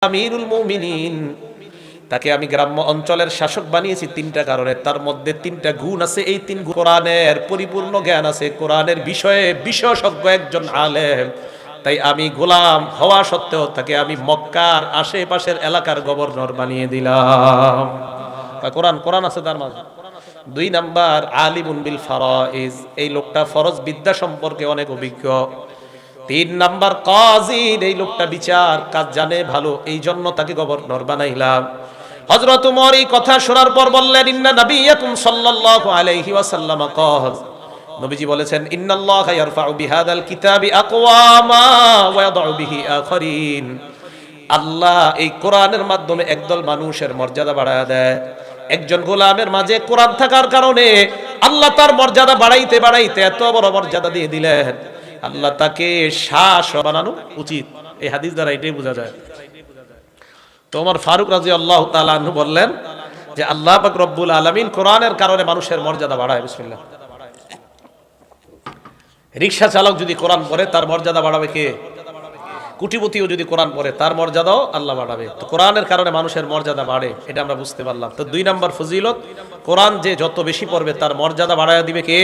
আমিরুল মুমিনিন, তাকে আমি গ্রাম্য অঞ্চলের শাসক বানিয়েছি তিনটা কারণে। তার মধ্যে তিনটা গুণ আছে, এই তিন গুণ কোরআনের পরিপূর্ণ জ্ঞান আছে, কোরআনের বিষয়ে বিশেষজ্ঞ একজন আলেম। তাই আমি গোলাম হওয়া সত্ত্বেও তাকে আমি মক্কার আশেপাশের এলাকার গভর্নর বানিয়ে দিলাম। কোরআন কোরআন আছে তার মাঝে। 2 নাম্বার, আলিমুন বিল ফারাইজ, এই লোকটা ফরজ বিদ্যা সম্পর্কে অনেক অভিজ্ঞ। 3 নাম্বার, কাজী, এই লোকটা বিচার কাজ জানে ভালো, এই জন্য তাকে গভর্নর বানাইলাম। হযরত ওমর এই কথা শোনার পর বললেন, ইন্না নবিয়াকুম সাল্লাল্লাহু আলাইহি ওয়াসাল্লাম ক্বাল, নবীজি বলেছেন, ইন্নাল্লাহা ইয়ারফাউ বিহাদাল কিতাবি আকওয়ামা ওয়া ইয়াদউ বিহি আখারিন, আল্লাহ এই কোরআনের মাধ্যমে একদল মানুষের মর্যাদা বাড়ায় দেয়। একজন গোলামের মাঝে কোরআন থাকার কারণে আল্লাহ তার মর্যাদা বাড়াইতে বাড়াইতে এত বড় মর্যাদা দিয়ে দিলেন, আল্লাহ তাকে শাস বানানো উচিত। এই হাদিস দ্বারা এটাই বোঝা যায়। তো ওমর ফারুক রাদিয়াল্লাহু তাআলা আনহু বললেন যে আল্লাহ পাক রব্বুল আলামিন কোরআনের কারণে মানুষের মর্যাদা বাড়ায়। বিসমিল্লাহ। রিকশা চালক যদি কোরআন পড়ে তার মর্যাদা বাড়াবে কে? কোটিপতিও যদি কোরআন পড়ে তার মর্যাদাও আল্লাহ বাড়াবে। তো কোরআনের কারণে মানুষের মর্যাদা বাড়ে, এটা আমরা বুঝতে পারলাম। তো 2 নাম্বার ফজিলত, কোরআন যে যত বেশি পড়বে তার মর্যাদা বাড়ায় দিবে কে?